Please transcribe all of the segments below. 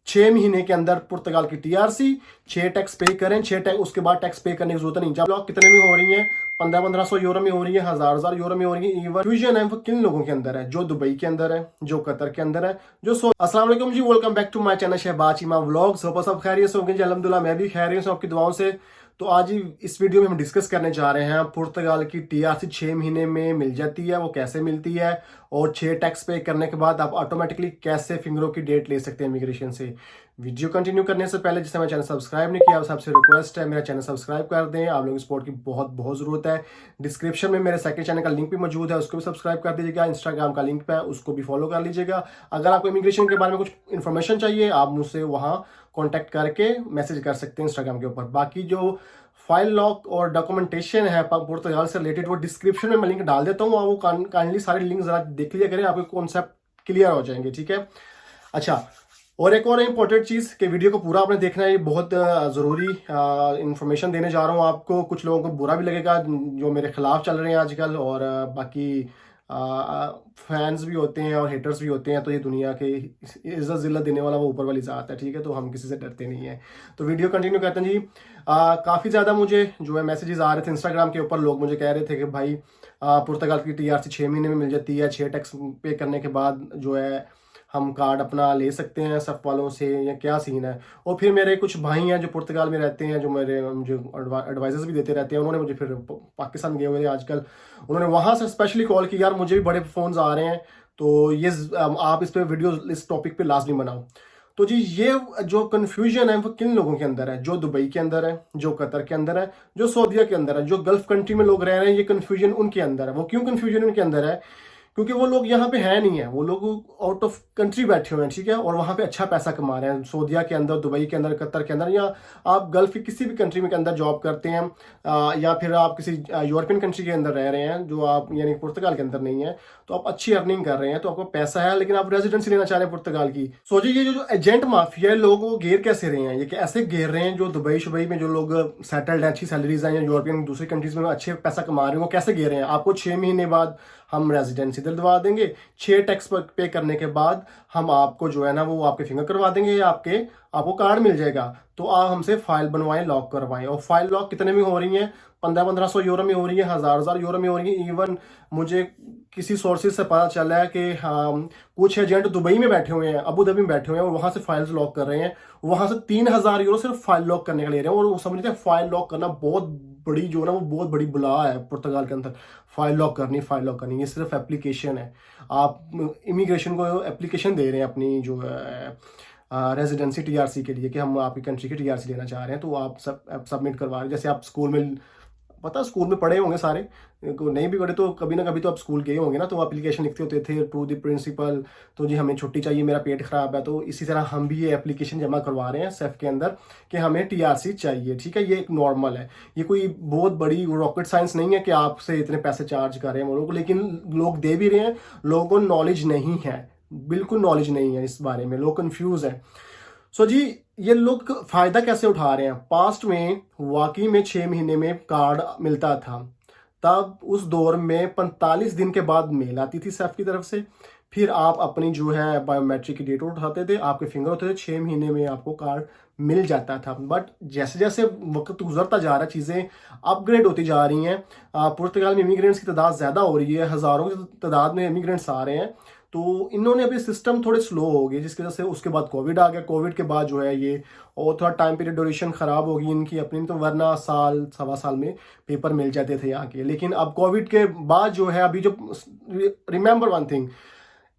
6 महीने के अंदर पुर्तगाल की टीआरसी, 6 टैक्स पे करें, 6 टैक्स उसके बाद टैक्स पे करने की जरूरत नहीं। जब लोग कितने में हो रही है, 1500 यूरो में हो रही है, 1000 यूरो में हो रही है। इवन फ्यूजन है वो किन लोगों के अंदर है, जो दुबई के अंदर है, जो कतर के अंदर है, जो अस्सलाम वालेकुम जी, welcome back to my channel Shahbaz Cheema vlogs. सब खैरियत से होंगे जी, अल्हम्दुलिल्लाह मैं भी खैरियत हूं आपकी दुआओं से। तो आज ही इस वीडियो में हम डिस्कस करने जा रहे हैं पुर्तगाल की टीआरसी 6 महीने में मिल जाती है, वो कैसे मिलती है, और 6 टैक्स पे करने के बाद आप ऑटोमेटिकली कैसे फिंगरों की डेट ले सकते हैं इमिग्रेशन से। वीडियो कंटिन्यू करने से पहले जिसने मेरा चैनल सब्सक्राइब नहीं किया, सबसे रिक्वेस्ट है मेरा चैनल सब्सक्राइब कर दें। आप लोगों की सपोर्ट की बहुत बहुत जरूरत है। डिस्क्रिप्शन में मेरे सेकंड चैनल का लिंक भी मौजूद है, उसको भी सब्सक्राइब कर दीजिएगा। इंस्टाग्राम का लिंक पे है, उसको भी फॉलो कर लीजिएगा। अगर आपको इमिग्रेशन के बारे में कुछ इन्फॉर्मेशन चाहिए, आप मुझसे वहाँ कॉन्टैक्ट करके मैसेज कर सकते हैं इंस्टाग्राम के ऊपर। बाकी जो फाइल लॉक और डॉक्यूमेंटेशन है पुर्तगाल से रिलेटेड, वो डिस्क्रिप्शन में मैं लिंक डाल देता हूँ। वो काइंडली सारे लिंक जरा देख लिया करें, आपके कॉन्सेप्ट क्लियर हो जाएंगे। ठीक है, अच्छा, और एक और इम्पोर्टेंट चीज़ कि वीडियो को पूरा आपने देखना है, ये बहुत ज़रूरी इंफॉर्मेशन देने जा रहा हूँ आपको। कुछ लोगों को बुरा भी लगेगा जो मेरे खिलाफ चल रहे हैं आजकल, और बाकी फैंस भी होते हैं और हेटर्स भी होते हैं। तो ये दुनिया के इज्जत जिल्लत देने वाला वो ऊपर वाली ज़ात है, ठीक है। तो हम किसी से डरते नहीं है। तो वीडियो कंटिन्यू करते हैं जी। काफ़ी ज़्यादा मुझे जो है मैसेजेस आ रहे थे इंस्टाग्राम के ऊपर, लोग मुझे कह रहे थे कि भाई पुर्तगाल की टीआरसी 6 महीने में मिल जाती है, 6 टैक्स पे करने के बाद जो है हम कार्ड अपना ले सकते हैं सब वालों से, या क्या सीन है। और फिर मेरे कुछ भाई हैं जो पुर्तगाल में रहते हैं, जो मेरे मुझे एडवाइजेस भी देते रहते हैं, उन्होंने मुझे फिर पाकिस्तान गए हुए आजकल, उन्होंने वहाँ से स्पेशली कॉल की, यार मुझे भी बड़े फ़ोन्स आ रहे हैं, तो ये आप इस पर वीडियो इस टॉपिक पे लाजमी बनाओ। तो जी, ये जो कन्फ्यूजन है वो किन लोगों के अंदर है, जो दुबई के अंदर है, जो कतर के अंदर है, जो सऊदीया के अंदर है, जो गल्फ कंट्री में लोग रह रहे हैं, ये कन्फ्यूजन उनके अंदर है। वो क्यों कन्फ्यूजन उनके अंदर है? क्योंकि वो लोग यहाँ पे है नहीं है, वो लोग आउट ऑफ कंट्री बैठे हुए हैं, ठीक है, और वहाँ पे अच्छा पैसा कमा रहे हैं। सऊदीया के अंदर, दुबई के अंदर, कतर के अंदर, या आप गल्फ की किसी भी कंट्री में के अंदर जॉब करते हैं, या फिर आप किसी यूरोपियन कंट्री के अंदर रह रहे हैं, जो आप यानी पुर्तगाल के अंदर नहीं है, तो आप अच्छी अर्निंग कर रहे हैं, तो आपको पैसा है, लेकिन आप रेजिडेंसी लेना चाह रहे हैं पुर्तगाल की। सोचिए, ये जो एजेंट माफिया है, लोग वो घेर कैसे रहे हैं, ये ऐसे घेर रहे हैं, जो दुबई शुबई में जो लोग सेटल्ड हैं, अच्छी सैलरीज हैं, या यूरोपियन दूसरी कंट्रीज में अच्छे पैसा कमा रहे हैं, वो कैसे घेर रहे हैं। आपको 6 महीने बाद हम रेजिडेंसी दिलवा देंगे, 6 टैक्स पे करने के बाद हम आपको जो है ना वो आपके फिंगर करवा देंगे, या आपको कार्ड मिल जाएगा। तो आप हमसे फाइल बनवाएं, लॉक करवाएं। और फाइल लॉक कितने में हो रही है? 1500 यूरो में हो रही है, 1000 यूरो में हो रही है। इवन मुझे किसी सोर्सेज से पता चला है कि हाँ, कुछ एजेंट दुबई में बैठे हुए हैं, अबू धाबी में बैठे हुए हैं, और वहां से फाइल्स लॉक कर रहे हैं। वहां से 3000 यूरो सिर्फ फाइल लॉक करने के ले रहे हैं। और वो समझते हैं फाइल लॉक करना बहुत बड़ी जो है ना, वो बहुत बड़ी बला है पुर्तगाल के अंदर। फाइल लॉक करनी, ये सिर्फ एप्लीकेशन है। आप इमिग्रेशन को एप्लीकेशन दे रहे हैं अपनी जो है रेजिडेंसी टीआरसी के लिए, कि हम आपकी कंट्री की टीआरसी लेना चाह रहे हैं, तो आप सबमिट करवा रहे हैं। जैसे आप स्कूल में, पता स्कूल में पढ़े होंगे सारे, नहीं भी पढ़े तो कभी ना कभी तो आप स्कूल गए होंगे ना, तो एप्लीकेशन लिखते होते थे टू द प्रिंसिपल, तो जी हमें छुट्टी चाहिए, मेरा पेट खराब है। तो इसी तरह हम भी ये एप्लीकेशन जमा करवा रहे हैं सेफ के अंदर कि हमें टीआरसी चाहिए, ठीक है। ये एक नॉर्मल है, ये कोई बहुत बड़ी रॉकेट साइंस नहीं है कि आपसे इतने पैसे चार्ज कर रहे हैं वो लोग, लेकिन लोग दे भी रहे हैं। लोगों को नॉलेज नहीं है, बिल्कुल नॉलेज नहीं है इस बारे में, लोग कंफ्यूज हैं। सो जी, ये लोग फायदा कैसे उठा रहे हैं? पास्ट में वाकई में 6 महीने में कार्ड मिलता था, तब उस दौर में 45 दिन के बाद मेल आती थी सैफ की तरफ से। फिर आप अपनी जो है बायोमेट्रिक की डेट उठाते थे, आपके फिंगर होते थे, 6 महीने में आपको कार्ड मिल जाता था। बट जैसे जैसे वक्त गुजरता जा रहा है, चीज़ें अपग्रेड होती जा रही हैं। पुर्तगाल में इमिग्रेंट्स की तादाद ज़्यादा हो रही है, हज़ारों की तादाद में इमिग्रेंट्स आ रहे हैं। तो इन्होंने अभी सिस्टम थोड़े स्लो हो गए, जिसकी वजह से उसके बाद कोविड आ गया। कोविड के बाद जो है ये और थोड़ा टाइम पीरियड ड्यूरेशन ख़राब होगी इनकी अपनी, तो वरना साल सवा साल में पेपर मिल जाते थे यहाँ के। लेकिन अब कोविड के बाद जो है, अभी जो रिमेंबर वन थिंग,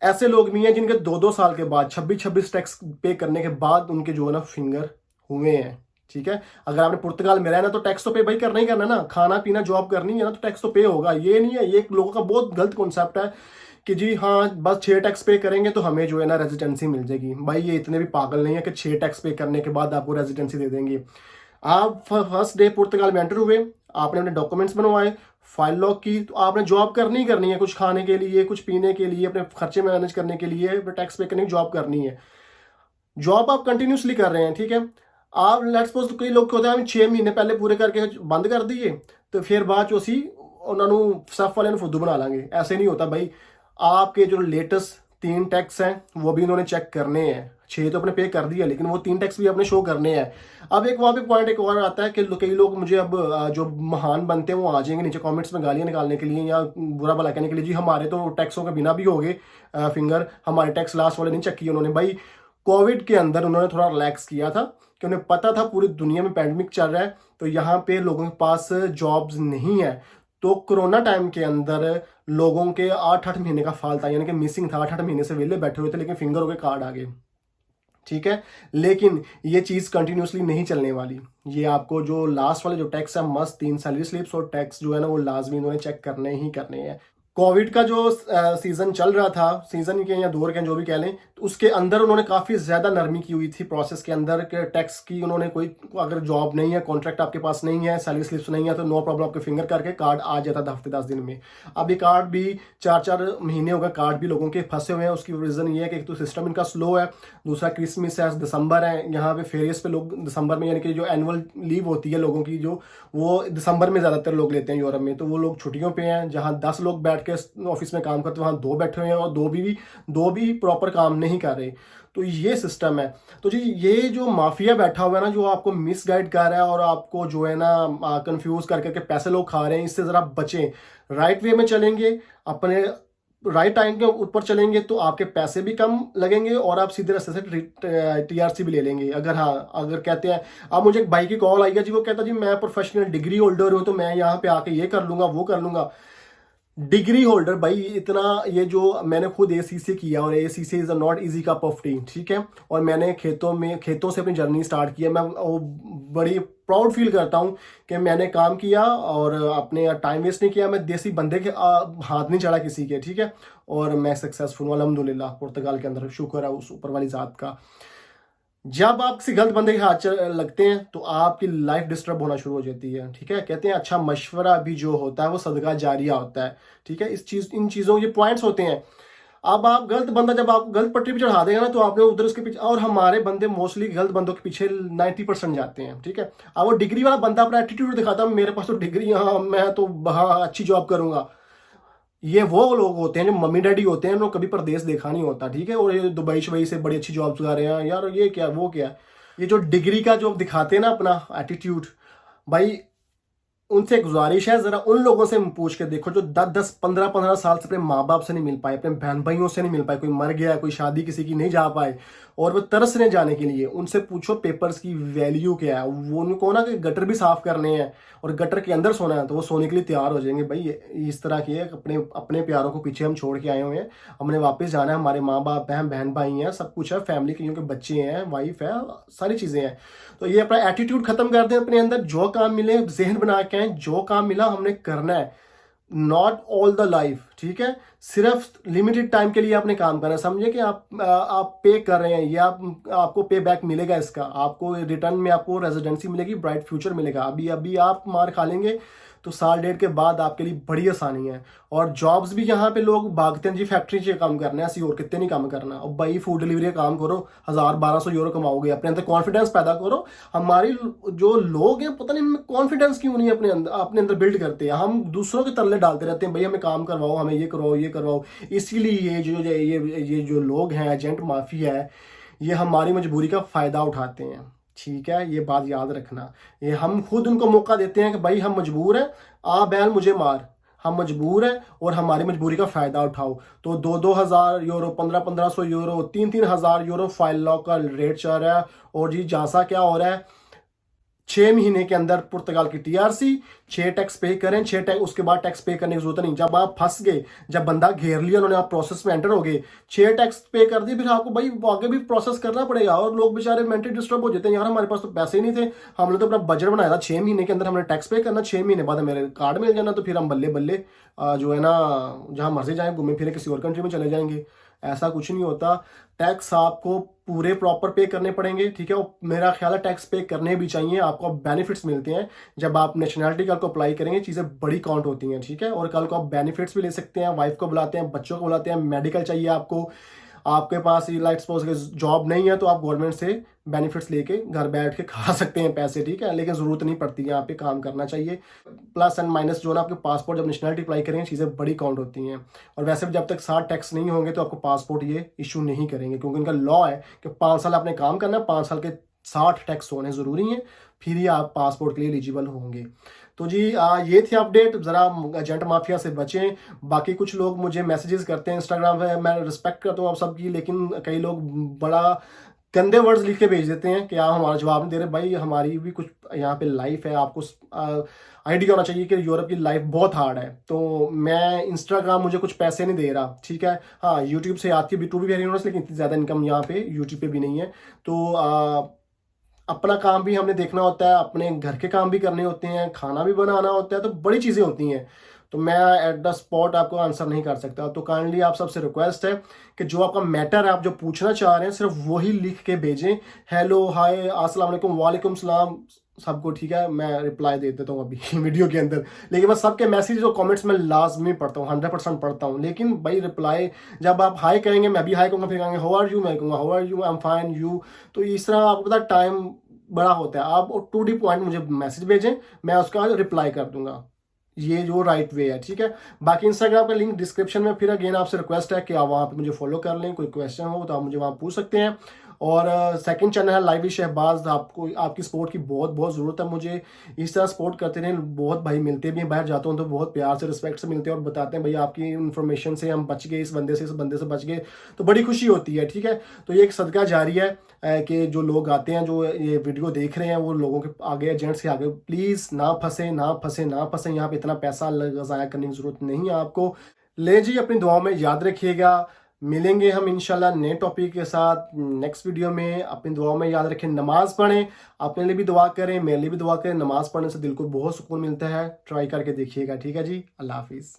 ऐसे लोग भी हैं जिनके 2-2 साल के बाद 26-26 टैक्स पे करने के बाद उनके जो है ना फिंगर हुए हैं, ठीक है। अगर आपने पुर्तगाल में रहना तो टैक्स तो पे भाई करना ही करना ना, खाना पीना जॉब करनी है ना, तो टैक्स तो पे होगा। ये नहीं है, ये लोगों का बहुत गलत कॉन्सेप्ट है कि जी हाँ बस 6 टैक्स पे करेंगे तो हमें जो है ना रेजिडेंसी मिल जाएगी। भाई ये इतने भी पागल नहीं है कि 6 टैक्स पे करने के बाद आपको रेजिडेंसी दे देंगे। आप फर्स्ट डे पुर्तगाल में एंटर हुए, आपने अपने डॉक्यूमेंट्स बनवाए, फाइल लॉक की, तो आपने जॉब करनी ही करनी है, कुछ खाने के लिए, कुछ पीने के लिए, अपने खर्चे मैनेज करने के लिए, टैक्स पे करने की जॉब करनी है। जॉब आप कंटिन्यूसली कर रहे हैं, ठीक है। आप लेट्स सपोज कई लोग होते हैं 6 महीने पहले पूरे करके बंद कर दिए, तो फिर बाद चो असी उन्होंने सफ वाले फुद्दू बना लांगे। ऐसे नहीं होता भाई। आपके जो लेटेस्ट 3 टैक्स हैं वो भी इन्होंने चेक करने हैं, 6 तो अपने पे कर दिया, लेकिन वो 3 टैक्स भी अपने शो करने हैं। अब एक वहाँ पे पॉइंट एक और आता है कि कई लोग मुझे अब जो महान बनते हैं वो आ जाएंगे नीचे कमेंट्स में गालियां निकालने के लिए या बुरा भला कहने के लिए, जी हमारे तो टैक्सों के बिना भी हो गए फिंगर, हमारे टैक्स लास्ट वाले नहीं चेक किए उन्होंने। भाई कोविड के अंदर उन्होंने थोड़ा रिलैक्स किया था कि उन्हें पता था पूरी दुनिया में पैंडमिक चल रहा है, तो यहाँ पे लोगों के पास जॉब्स नहीं है। तो कोरोना टाइम के अंदर लोगों के 8-8 महीने का फाल था, यानी कि मिसिंग था, 8-8 महीने से वेले बैठे हुए थे, लेकिन फिंगर हो के कार्ड आ गए। ठीक है, लेकिन ये चीज कंटिन्यूसली नहीं चलने वाली। ये आपको जो लास्ट वाले जो टैक्स है मस्त 3 सैलरी स्लिप्स और टैक्स जो है ना वो लाजमी उन्होंने चेक करने ही करने हैं। कोविड का जो सीजन चल रहा था, सीजन के या दौर के जो भी कह लें, तो उसके अंदर उन्होंने काफी ज्यादा नरमी की हुई थी प्रोसेस के अंदर के टैक्स की। उन्होंने कोई अगर जॉब नहीं है, कॉन्ट्रैक्ट आपके पास नहीं है, सैलरी स्लिप्स नहीं है, तो नो प्रॉब्लम आपके फिंगर करके कार्ड आ जाता था हफ्ते 10 दिन में। अब ये कार्ड भी 4-4 महीने होगा कार्ड भी लोगों के फंसे हुए हैं। उसकी रीजन ये है कि एक तो सिस्टम इनका स्लो है, दूसरा क्रिसमस है, दिसंबर है, यहाँ पे फेरियस पे लोग दिसंबर में, यानी कि जो एनुअल लीव होती है लोगों की जो वो दिसंबर में ज्यादातर लोग लेते हैं यूरोप में, तो वो लोग छुट्टियों पे हैं। जहाँ 10 लोग बैठ के ऑफिस में काम करते हैं वहां 2 बैठे हुए हैं और दो भी प्रॉपर काम नहीं कर रहे। तो ये सिस्टम है। तो जी ये जो माफिया बैठा हुआ है ना, जो आपको मिसगाइड कर रहा है और आपको जो है ना कंफ्यूज कर करके पैसे लोग खा रहे हैं, इससे जरा बचें। राइट वे में चलेंगे, अपने राइट टाइम के ऊपर चलेंगे तो आपके पैसे भी कम लगेंगे और आप सीधे रास्ते से टीआरसी भी ले लेंगे। अगर कहते हैं, अब मुझे एक भाई की कॉल आई है जी, वो कहता जी मैं प्रोफेशनल डिग्री होल्डर हूं तो मैं यहाँ पे आके ये कर लूंगा वो कर लूंगा। डिग्री होल्डर भाई इतना, ये जो मैंने खुद एसीसी किया और ACC is a not easy cup of T, ठीक है। और मैंने खेतों से अपनी जर्नी स्टार्ट की है। मैं वो बड़ी प्राउड फील करता हूँ कि मैंने काम किया और अपने टाइम वेस्ट नहीं किया। मैं देसी बंदे के हाथ नहीं चढ़ा किसी के, ठीक है। और मैं सक्सेसफुल हूँ अल्हम्दुलिल्लाह, पुर्तगाल के अंदर, शुक्र है उस ऊपर वाली जात का। जब आप किसी गलत बंदे के हाथ लगते हैं तो आपकी लाइफ डिस्टर्ब होना शुरू हो जाती है, ठीक है। कहते हैं अच्छा मशवरा भी जो होता है वो सदका जारिया होता है, ठीक है। इन चीज़ों ये पॉइंट्स होते हैं। अब आप गलत बंदा जब आप गलत पटरी पे चढ़ा देगा ना तो आपने उधर उसके पीछे, और हमारे बंदे मोस्टली गलत बंदों के पीछे 90% जाते हैं, ठीक है। अब वो डिग्री वाला बंदा अपना एटीट्यूड दिखाता है, मेरे पास तो डिग्री, हाँ मैं तो हाँ अच्छी जॉब करूंगा। ये वो लोग होते हैं जो मम्मी डैडी होते हैं, उन्होंने कभी परदेश देखा नहीं होता, ठीक है। और ये दुबई शुबई से बड़ी अच्छी जॉब्स ला रहे हैं यार, ये क्या वो क्या। ये जो डिग्री का जो दिखाते हैं ना अपना एटीट्यूड, भाई उनसे गुजारिश है जरा उन लोगों से पूछ के देखो जो 10-10 15-15 साल से अपने माँ बाप से नहीं मिल पाए, अपने बहन भाइयों से नहीं मिल पाए, कोई मर गया, कोई शादी किसी की नहीं जा पाए और वो तरस रहे जाने के लिए। उनसे पूछो पेपर्स की वैल्यू क्या है। वो उनको ना कि गटर भी साफ करने हैं और गटर के अंदर सोना है तो वो सोने के लिए तैयार हो जाएंगे। भाई इस तरह की है, अपने अपने प्यारों को पीछे हम छोड़ के आए हुए हैं, हमने वापस जाना है। हमारे माँ बाप हैं, बहन भाई हैं, सब कुछ है, फैमिली के क्योंकि बच्चे हैं, वाइफ है, सारी चीज़ें हैं। तो ये अपना एटीट्यूड खत्म कर दें अपने अंदर। जो काम मिले जहन बना के आए, जो काम मिला हमने करना है, नॉट ऑल द लाइफ, ठीक है। सिर्फ लिमिटेड टाइम के लिए आपने काम करना है। समझे कि आप पे कर रहे हैं, या आपको पे बैक मिलेगा इसका, आपको रिटर्न में आपको रेजिडेंसी मिलेगी, ब्राइट फ्यूचर मिलेगा। अभी आप मार खा लेंगे तो साल डेढ़ के बाद आपके लिए बड़ी आसानी है। और जॉब्स भी यहाँ पे लोग भागते हैं जी फैक्ट्री से काम करना है, ऐसी और कितने नहीं काम करना। और भाई फूड डिलीवरी का काम करो, 1000-1200 यूरो कमाओगे, अपने अंदर कॉन्फिडेंस पैदा करो। हमारी जो लोग हैं पता नहीं कॉन्फिडेंस क्यों नहीं अपने अंदर बिल्ड करते हैं। हम दूसरों के तरले डालते रहते हैं, भाई हमें काम करवाओ, हमें ये करवाओ ये करवाओ। इसीलिए ये जो लोग हैं एजेंट माफिया है, ये हमारी मजबूरी का फायदा उठाते हैं, ठीक है। ये बात याद रखना। ये हम खुद उनको मौका देते हैं कि भाई हम मजबूर हैं, आ बैल मुझे मार, हम मजबूर हैं और हमारी मजबूरी का फायदा उठाओ। तो 2-2 हज़ार यूरो, 1500 यूरो, 3-3 हज़ार यूरो फाइल लॉक का रेट चल रहा है। और जी जासा क्या हो रहा है, 6 महीने के अंदर पुर्तगाल की टीआरसी, 6 टैक्स पे करें, 6 टैक्स, उसके बाद टैक्स पे करने की जरूरत नहीं। जब आप फंस गए, जब बंदा घेर लिया उन्होंने, आप प्रोसेस में एंटर हो गए, 6 टैक्स पे कर दिए, फिर आपको भाई आगे भी प्रोसेस करना पड़ेगा। और लोग बेचारे मेंटली डिस्टर्ब हो जाते हैं, यार हमारे पास तो पैसे ही नहीं थे, हमने तो अपना बजट बनाया था 6 महीने के अंदर हमने टैक्स पे करना, 6 महीने बाद मेरे कार्ड मिल जाना, तो फिर हम बल्ले बल्ले जो है ना जहां मर्जी जाए घूमे फिरे किसी और कंट्री में चले जाएंगे। ऐसा कुछ नहीं होता। टैक्स आपको पूरे प्रॉपर पे करने पड़ेंगे, ठीक है। और मेरा ख्याल है टैक्स पे करने भी चाहिए, आपको बेनिफिट्स मिलते हैं जब आप नेशनलिटी कल को अप्लाई करेंगे, चीज़ें बड़ी काउंट होती हैं, ठीक है। और कल को आप बेनिफिट्स भी ले सकते हैं, वाइफ को बुलाते हैं, बच्चों को बुलाते हैं, मेडिकल चाहिए आपको, आपके पास लाइट सपोज जॉब नहीं है तो आप गवर्नमेंट से बेनिफिट्स लेके घर बैठ के खा सकते हैं पैसे, ठीक है, लेकिन ज़रूरत नहीं पड़ती यहाँ पे काम करना चाहिए। प्लस एंड माइनस जो ना आपके पासपोर्ट जब नेशनलिटी अप्लाई करेंगे चीज़ें बड़ी काउंट होती हैं, और वैसे भी जब तक 60 टैक्स नहीं होंगे तो आपको पासपोर्ट ये इशू नहीं करेंगे, क्योंकि इनका लॉ है कि 5 साल आपने काम करना है, 5 साल के 60 टैक्स होने ज़रूरी हैं, फिर ही आप पासपोर्ट के लिए एलिजिबल होंगे। तो जी ये थी अपडेट, ज़रा एजेंट माफिया से बचें। बाकी कुछ लोग मुझे मैसेजेस करते हैं इंस्टाग्राम पे, मैं रिस्पेक्ट करता हूँ आप सबकी, लेकिन कई लोग बड़ा गंदे वर्ड्स लिख के भेज देते हैं कि आप हमारा जवाब नहीं दे रहे। भाई हमारी भी कुछ यहाँ पे लाइफ है, आपको आइडिया होना चाहिए कि यूरोप की लाइफ बहुत हार्ड है। तो मैं इंस्टाग्राम मुझे कुछ पैसे नहीं दे रहा, ठीक है, हाँ यूट्यूब से आती है टू बी वेरी ऑनेस्ट, लेकिन इतनी ज़्यादा इनकम यहाँ पे यूट्यूब पे भी नहीं है। तो अपना काम भी हमने देखना होता है, अपने घर के काम भी करने होते हैं, खाना भी बनाना होता है, तो बड़ी चीज़ें होती हैं। तो मैं एट द स्पॉट आपको आंसर नहीं कर सकता। तो काइंडली आप सबसे रिक्वेस्ट है कि जो आपका मैटर है, आप जो पूछना चाह रहे हैं, सिर्फ वही लिख के भेजें। हेलो, हाय, अस्सलाम वालेकुम, वालेकुम सलाम सबको, ठीक है, मैं रिप्लाई दे देता हूँ अभी वीडियो के अंदर। लेकिन बस सबके मैसेज और कमेंट्स में लाजमी पढ़ता हूँ, 100% पढ़ता हूँ। लेकिन भाई रिप्लाई जब आप हाई कहेंगे मैं भी हाई कहूँगा, फिर कहेंगे हाउ आर यू, मैं कहूँगा how are you, I am fine, you. तो इस तरह आपको पता टाइम बड़ा होता है। आप टू डी पॉइंट मुझे मैसेज भेजें, मैं उसका रिप्लाई कर दूंगा, ये जो राइट वे है, ठीक है। बाकी इंस्टाग्राम का लिंक डिस्क्रिप्शन में। फिर अगेन आपसे रिक्वेस्ट है कि आप वहाँ पे मुझे फॉलो कर लें, कोई क्वेश्चन हो तो आप मुझे वहाँ पूछ सकते हैं। और सेकंड चैनल है लाइव शहबाज, आपको आपकी सपोर्ट की बहुत बहुत ज़रूरत है मुझे। इस तरह सपोर्ट करते रहें, बहुत भाई मिलते भी हैं, बाहर जाता हूँ तो बहुत प्यार से रिस्पेक्ट से मिलते हैं और बताते हैं भाई आपकी इन्फॉर्मेशन से हम बच गए, इस बंदे से बच गए, तो बड़ी खुशी होती है, ठीक है। तो ये एक सदका जारी है कि जो लोग आते हैं, जो ये वीडियो देख रहे हैं, वो लोगों के आगे, एजेंट्स के आगे प्लीज़ ना फंसे, ना फंसे, ना फंसे। यहाँ पे इतना पैसा ज़ाया करने की ज़रूरत नहीं है आपको। ले जी, अपनी दुआओं में याद रखिएगा। मिलेंगे हम इंशाल्लाह नए टॉपिक के साथ नेक्स्ट वीडियो में। अपनी दुआओं में याद रखें, नमाज पढ़ें, अपने लिए भी दुआ करें, मेरे लिए भी दुआ करें। नमाज पढ़ने से दिल को बहुत सुकून मिलता है, ट्राई करके देखिएगा, ठीक है जी। अल्लाह हाफिज़।